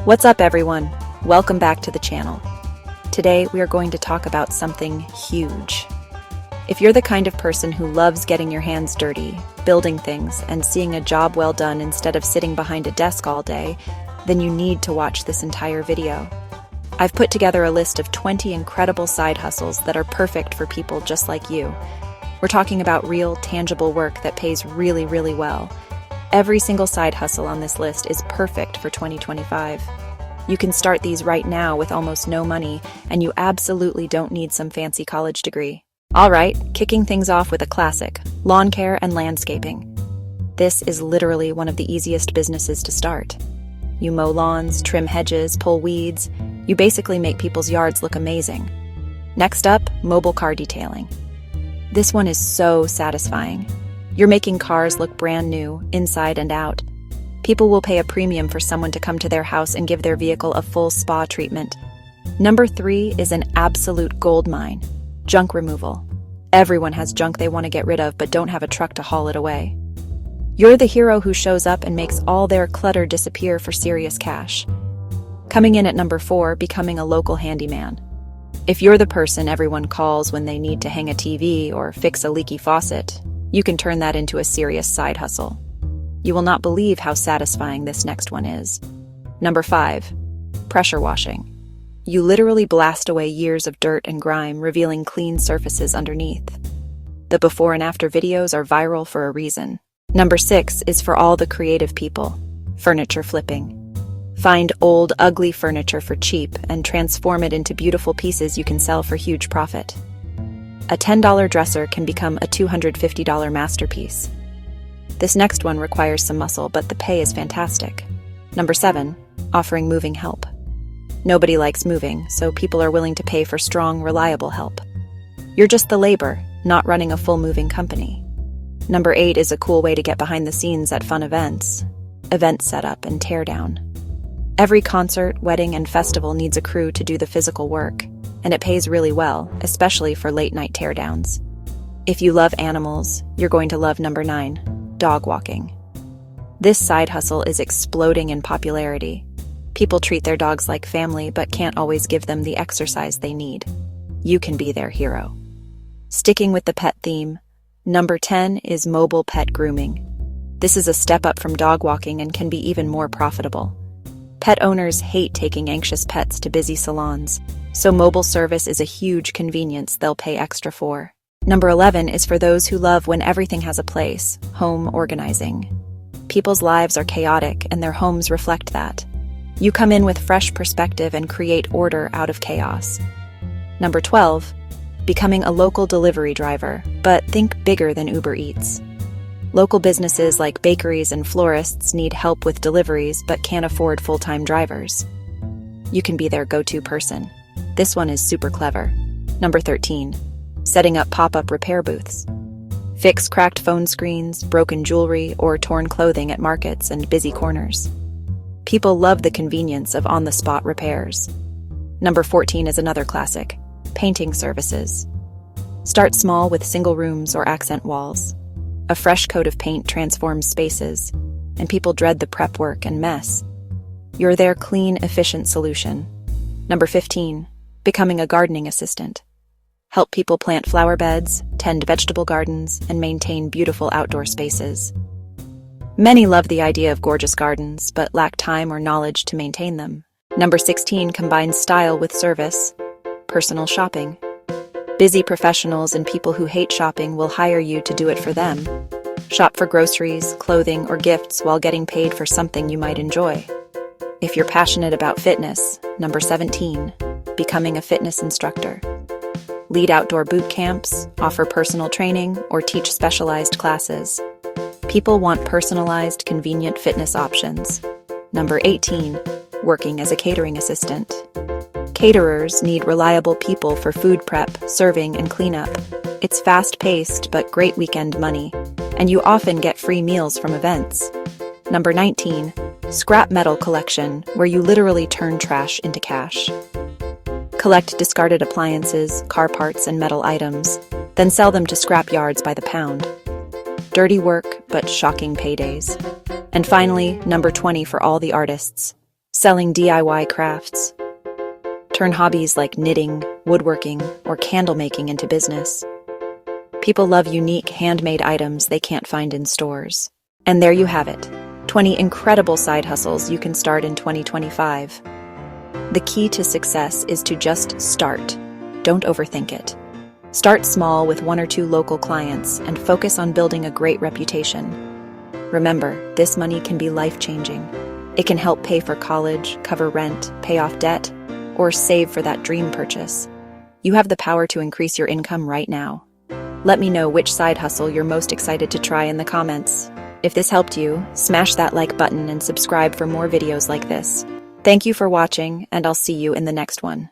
What's up, everyone? Welcome back to the channel. Today, we are going to talk about something huge. If you're the kind of person who loves getting your hands dirty, building things, and seeing a job well done instead of sitting behind a desk all day, then you need to watch this entire video. I've put together a list of 20 incredible side hustles that are perfect for people just like you. We're talking about real, tangible work that pays really, really well. Every single side hustle on this list is perfect for 2025. You can start these right now with almost no money, and you absolutely don't need some fancy college degree. All right, kicking things off with a classic, lawn care and landscaping. This is literally one of the easiest businesses to start. You mow lawns, trim hedges, pull weeds. You basically make people's yards look amazing. Next up, mobile car detailing. This one is so satisfying. You're making cars look brand new, inside and out. People will pay a premium for someone to come to their house and give their vehicle a full spa treatment. Number 3 is an absolute goldmine, junk removal. Everyone has junk they want to get rid of but don't have a truck to haul it away. You're the hero who shows up and makes all their clutter disappear for serious cash. Coming in at number 4, becoming a local handyman. If you're the person everyone calls when they need to hang a TV or fix a leaky faucet, you can turn that into a serious side hustle. You will not believe how satisfying this next one is. Number 5, pressure washing. You literally blast away years of dirt and grime, revealing clean surfaces underneath. The before and after videos are viral for a reason. Number 6 is for all the creative people, furniture flipping. Find old, ugly furniture for cheap and transform it into beautiful pieces you can sell for huge profit. A $10 dresser can become a $250 masterpiece. This next one requires some muscle, but the pay is fantastic. Number 7, offering moving help. Nobody likes moving, so people are willing to pay for strong, reliable help. You're just the labor, not running a full moving company. Number 8 is a cool way to get behind the scenes at fun events. Event setup and teardown. Every concert, wedding, and festival needs a crew to do the physical work, and it pays really well, especially for late-night teardowns. If you love animals, you're going to love number 9, dog walking. This side hustle is exploding in popularity. People treat their dogs like family but can't always give them the exercise they need. You can be their hero. Sticking with the pet theme, number 10 is mobile pet grooming. This is a step up from dog walking and can be even more profitable. Pet owners hate taking anxious pets to busy salons, so mobile service is a huge convenience they'll pay extra for. Number 11 is for those who love when everything has a place, home organizing. People's lives are chaotic and their homes reflect that. You come in with fresh perspective and create order out of chaos. Number 12, becoming a local delivery driver, but think bigger than Uber Eats. Local businesses like bakeries and florists need help with deliveries but can't afford full-time drivers. You can be their go-to person. This one is super clever. Number 13, setting up pop-up repair booths. Fix cracked phone screens, broken jewelry, or torn clothing at markets and busy corners. People love the convenience of on-the-spot repairs. Number 14 is another classic, painting services. Start small with single rooms or accent walls. A fresh coat of paint transforms spaces, and people dread the prep work and mess. You're their clean, efficient solution. Number 15, becoming a gardening assistant. Help people plant flower beds, tend vegetable gardens, and maintain beautiful outdoor spaces. Many love the idea of gorgeous gardens, but lack time or knowledge to maintain them. Number 16 combines style with service, personal shopping. Busy professionals and people who hate shopping will hire you to do it for them. Shop for groceries, clothing, or gifts while getting paid for something you might enjoy. If you're passionate about fitness, number 17, becoming a fitness instructor. Lead outdoor boot camps, offer personal training, or teach specialized classes. People want personalized, convenient fitness options. Number 18, working as a catering assistant. Caterers need reliable people for food prep, serving, and cleanup. It's fast-paced but great weekend money, and you often get free meals from events. Number 19, scrap metal collection, where you literally turn trash into cash. Collect discarded appliances, car parts, and metal items, then sell them to scrap yards by the pound. Dirty work, but shocking paydays. And finally, number 20 for all the artists. selling DIY crafts. Turn hobbies like knitting, woodworking, or candle making into business. People love unique handmade items they can't find in stores. And there you have it, 20 incredible side hustles you can start in 2025. The key to success is to just start. Don't overthink it. Start small with 1 or 2 local clients and focus on building a great reputation. Remember, this money can be life-changing. It can help pay for college, cover rent, pay off debt, or save for that dream purchase. You have the power to increase your income right now. Let me know which side hustle you're most excited to try in the comments. If this helped you, smash that like button and subscribe for more videos like this. Thank you for watching, and I'll see you in the next one.